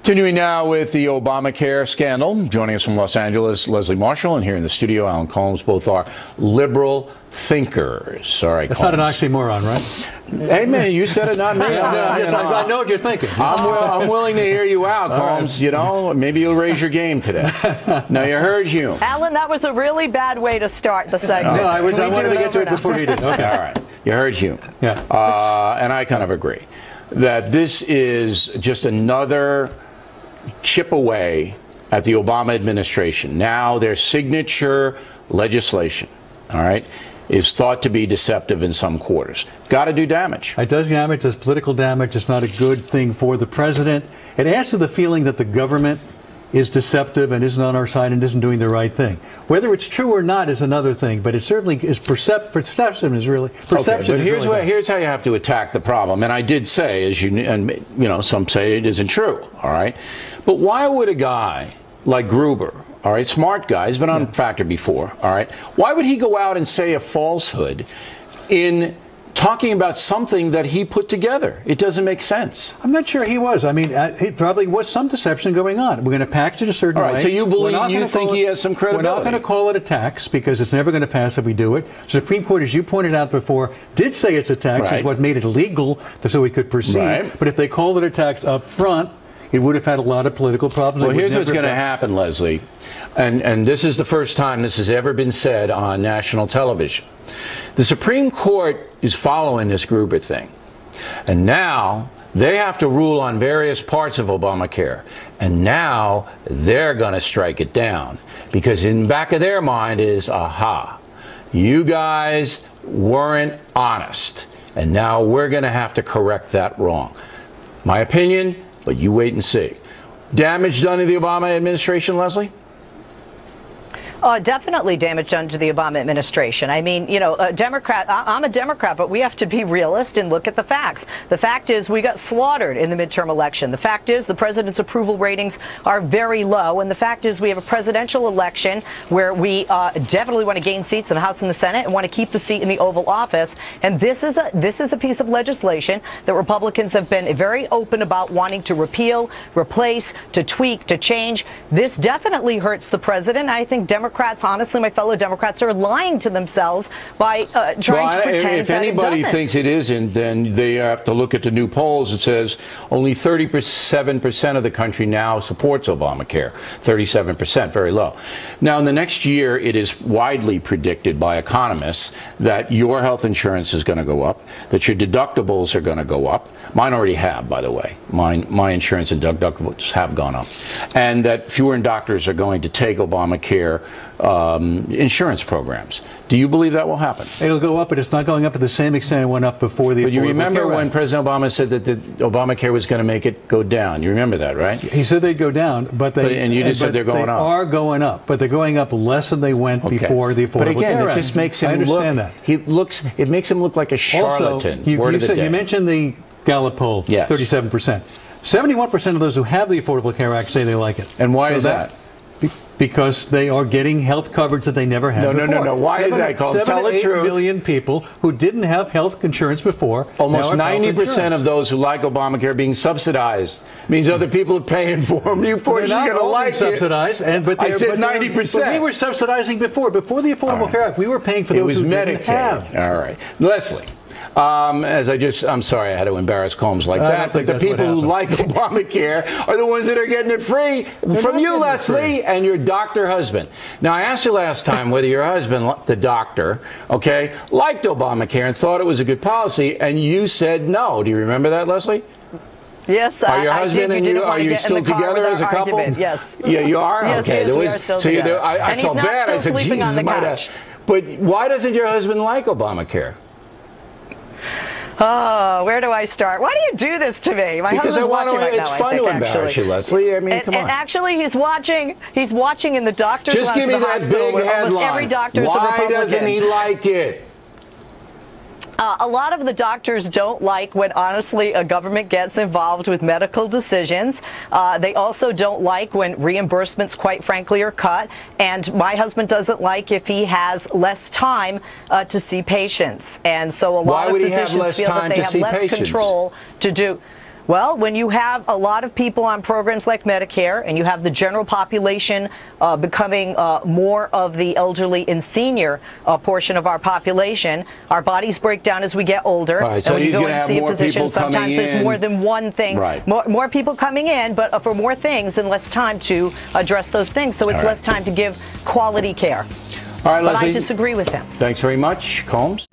Continuing now with the Obamacare scandal. Joining us from Los Angeles, Leslie Marshall, and here in the studio, Alan Colmes. Both are liberal thinkers. All right, That's not an oxymoron, right? Hey, man, you said it, not me. I know what you're thinking. I'm willing to hear you out, Colmes. Right. You know, maybe you'll raise your game today. Now, you heard Hume. Alan, that was a really bad way to start the segment. No, I wanted to get to it before he did. Okay. All right. You heard Hume. Yeah. And I kind of agree that this is just another chip away at the Obama administration. Now their signature legislation, all right, is thought to be deceptive in some quarters. Got to do damage. It does damage. It does political damage. It's not a good thing for the president. It adds to the feeling that the government is deceptive and isn't on our side and isn't doing the right thing. Whether it's true or not is another thing, but it certainly is perception is really perception. Okay, but here's how you have to attack the problem. And I did say, as you know, some say it isn't true. All right, but why would a guy like Gruber, all right, smart guy, he's been on Factor before, all right, why would he go out and say a falsehood in talking about something that he put together? It doesn't make sense. I'm not sure he was. I mean, he probably was some deception going on. We're going to package it a certain way. All right, so you think he has some credibility? We're not going to call it a tax because it's never going to pass if we do it. The Supreme Court, as you pointed out before, did say it's a tax. Is what made it illegal so we could proceed. Right. But if they called it a tax up front, it would have had a lot of political problems. Well, here's what's going to happen, Leslie, and this is the first time this has ever been said on national television. The Supreme Court is following this Gruber thing, and now they have to rule on various parts of Obamacare, and now they're going to strike it down because in the back of their mind is, aha, you guys weren't honest, and now we're going to have to correct that wrong. My opinion, but you wait and see. Damage done to the Obama administration, Leslie? Definitely damage done to the Obama administration. I mean, you know, I'm a Democrat, but we have to be realist and look at the facts. The fact is we got slaughtered in the midterm election. The fact is the president's approval ratings are very low. And the fact is we have a presidential election where we definitely want to gain seats in the House and the Senate and want to keep the seat in the Oval Office. And this is a piece of legislation that Republicans have been very open about wanting to repeal, replace, to tweak, to change. This definitely hurts the president. I think Democrats, honestly, my fellow Democrats are lying to themselves by trying to pretend if anybody that it thinks it isn't, then they have to look at the new polls. It says only 37% of the country now supports Obamacare. 37%, very low. Now, in the next year, it is widely predicted by economists that your health insurance is going to go up, that your deductibles are going to go up. Mine already have, by the way. My insurance and deductibles have gone up. And that fewer doctors are going to take Obamacare insurance programs. Do you believe that will happen? It'll go up, but it's not going up to the same extent it went up before the Affordable Care Act. But you remember when President Obama said that the Obamacare was going to make it go down? You remember that, right? He said they'd go down, and you just said they're going up. They are going up, but they're going up less than they went before the Affordable Care Act. But again, it just makes him it makes him look like a charlatan. Also, you mentioned the Gallup poll, 37%. 71% of those who have the Affordable Care Act say they like it. And why is that? Because they are getting health coverage that they never had before. No. Why is that called? Tell the truth. 7 to 8 million people who didn't have health insurance before. Almost 90% of those who like Obamacare being subsidized means other people are paying for them. You're going to like it. Subsidized, but I said 90%. But we were subsidizing before the Affordable Care Act. We were paying for those who didn't have. All right, Leslie. I'm sorry I had to embarrass Colmes like that, but the people who like Obamacare are the ones that are getting it free from you, Leslie, and your doctor husband. Now, I asked you last time whether your husband, the doctor, okay, liked Obamacare and thought it was a good policy, and you said no. Do you remember that, Leslie? Yes, are your husband and you, are you still together as a couple? Yes. Yeah, you are? Yes, okay. Yes, we are still together. I felt bad. I said, Jesus, but why doesn't your husband like Obamacare? Oh, where do I start? Why do you do this to me? My husband's watching right now. It's fun to embarrass you, Leslie. I mean, come on. And actually, he's watching in the doctor's lounge. Just give me that big headline. Almost every doctor is a Republican. Why doesn't he like it? A lot of the doctors don't like when, honestly, a government gets involved with medical decisions. They also don't like when reimbursements, quite frankly, are cut. And my husband doesn't like if he has less time to see patients. And so a lot of physicians feel that they have less control to do. Well, when you have a lot of people on programs like Medicare and you have the general population becoming more of the elderly and senior portion of our population, our bodies break down as we get older. Right, so and when you he's go in to see a physician, sometimes there's in. more than one thing. Right. More people coming in, but for more things and less time to address those things. So it's less time to give quality care. All right, but Leslie, I disagree with him. Thanks very much. Combs?